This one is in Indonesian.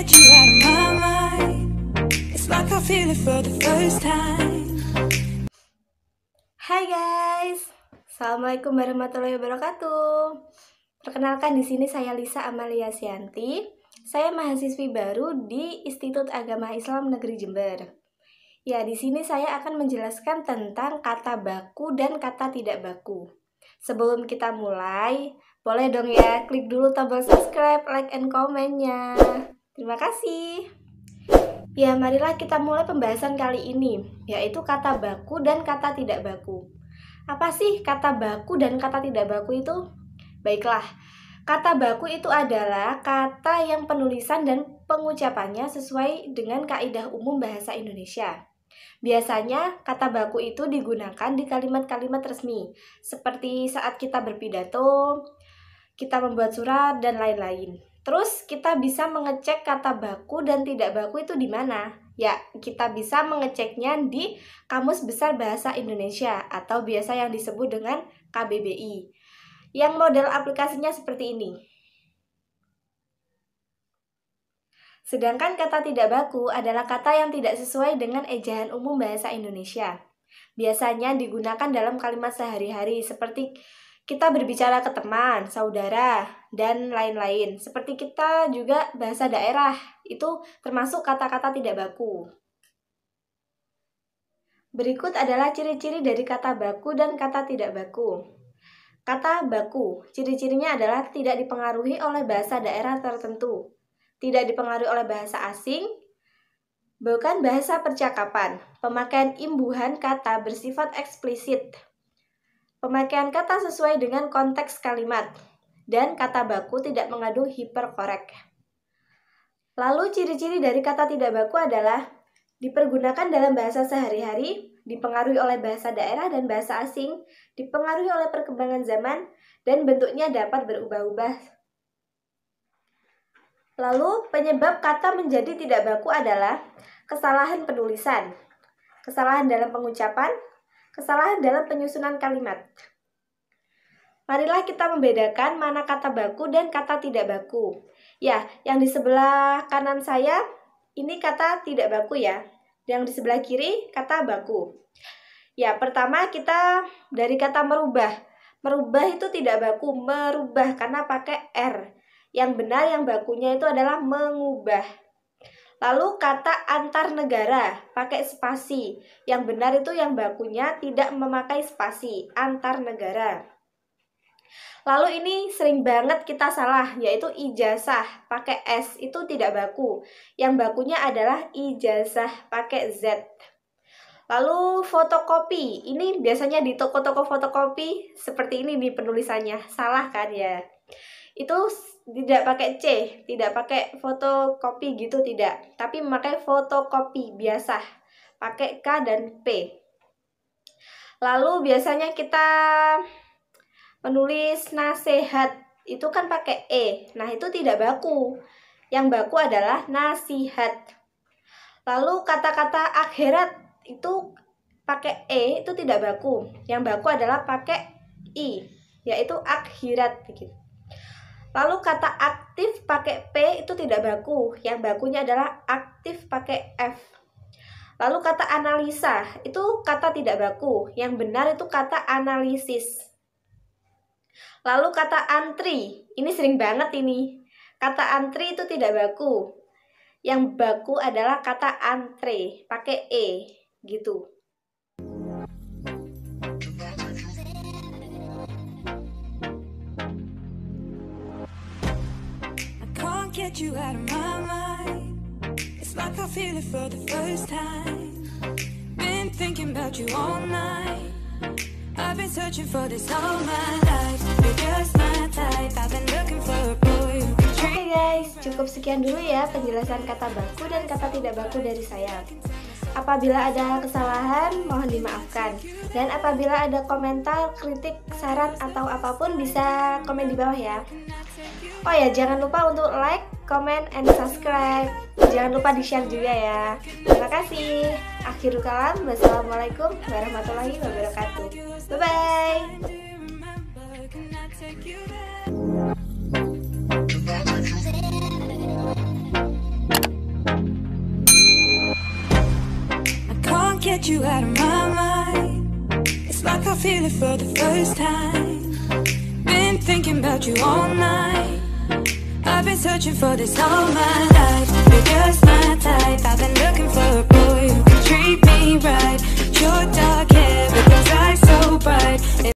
get you out of my mind. It's like I feel it for the first time. Hai guys, assalamualaikum warahmatullahi wabarakatuh. Perkenalkan, di sini saya Lisa Amalia Sianti. Saya mahasiswi baru di Institut Agama Islam Negeri Jember. Ya, di sini saya akan menjelaskan tentang kata baku dan kata tidak baku. Sebelum kita mulai, boleh dong ya klik dulu tombol subscribe, like, and komennya. Terima kasih. Ya, marilah kita mulai pembahasan kali ini, yaitu kata baku dan kata tidak baku. Apa sih kata baku dan kata tidak baku itu? Baiklah, kata baku itu adalah kata yang penulisan dan pengucapannya sesuai dengan kaidah umum bahasa Indonesia. Biasanya kata baku itu digunakan di kalimat-kalimat resmi, seperti saat kita berpidato, kita membuat surat, dan lain-lain. Terus kita bisa mengecek kata baku dan tidak baku itu di mana? Ya, kita bisa mengeceknya di Kamus Besar Bahasa Indonesia atau biasa yang disebut dengan KBBI. Yang model aplikasinya seperti ini. Sedangkan kata tidak baku adalah kata yang tidak sesuai dengan ejaan umum bahasa Indonesia. Biasanya digunakan dalam kalimat sehari-hari seperti kita berbicara ke teman, saudara, dan lain-lain. Seperti kita juga bahasa daerah, itu termasuk kata-kata tidak baku. Berikut adalah ciri-ciri dari kata baku dan kata tidak baku. Kata baku, ciri-cirinya adalah tidak dipengaruhi oleh bahasa daerah tertentu, tidak dipengaruhi oleh bahasa asing, bukan bahasa percakapan, pemakaian imbuhan kata bersifat eksplisit, pemakaian kata sesuai dengan konteks kalimat, dan kata baku tidak mengandung hiperkorek. Lalu ciri-ciri dari kata tidak baku adalah dipergunakan dalam bahasa sehari-hari, dipengaruhi oleh bahasa daerah dan bahasa asing, dipengaruhi oleh perkembangan zaman, dan bentuknya dapat berubah-ubah. Lalu, penyebab kata menjadi tidak baku adalah kesalahan penulisan, kesalahan dalam pengucapan, kesalahan dalam penyusunan kalimat. Marilah kita membedakan mana kata baku dan kata tidak baku. Ya, yang di sebelah kanan saya, ini kata tidak baku ya. Yang di sebelah kiri, kata baku. Ya, pertama kita dari kata merubah. Merubah itu tidak baku, merubah karena pakai R. Yang benar yang bakunya itu adalah mengubah. Lalu kata antar negara pakai spasi. Yang benar itu yang bakunya tidak memakai spasi, antar negara. Lalu ini sering banget kita salah, yaitu ijazah pakai S itu tidak baku. Yang bakunya adalah ijazah pakai Z. Lalu fotokopi, ini biasanya di toko-toko fotokopi seperti ini di penulisannya, salah kan ya? Itu tidak pakai C, tidak pakai fotokopi gitu, tidak, tapi memakai fotokopi biasa, pakai K dan P. Lalu biasanya kita menulis nasihat, itu kan pakai E, nah itu tidak baku, yang baku adalah nasihat. Lalu kata-kata akhirat itu pakai E, itu tidak baku, yang baku adalah pakai I, yaitu akhirat begitu. Lalu kata aktif pakai P itu tidak baku, yang bakunya adalah aktif pakai F. Lalu kata analisa itu kata tidak baku, yang benar itu kata analisis. Lalu kata antri, ini sering banget ini. Kata antri itu tidak baku, yang baku adalah kata antre pakai E gitu. Get you out of my mind. It's like I feel it for the first time. Been thinking about you all night. I've been searching for this all my life. You're just my type. I've been looking for a boy who can treat. Oke guys, cukup sekian dulu ya penjelasan kata baku dan kata tidak baku dari saya. Apabila ada kesalahan, mohon dimaafkan. Dan apabila ada komentar, kritik, saran, atau apapun bisa komen di bawah ya. Oh ya, jangan lupa untuk like, comment, and subscribe. Jangan lupa di-share juga ya. Terima kasih. Akhirul kalam, wassalamualaikum warahmatullahi wabarakatuh. Bye-bye. get you out of my mind. It's like I feel it for the first time. Been thinking about you all night. I've been searching for this all my life.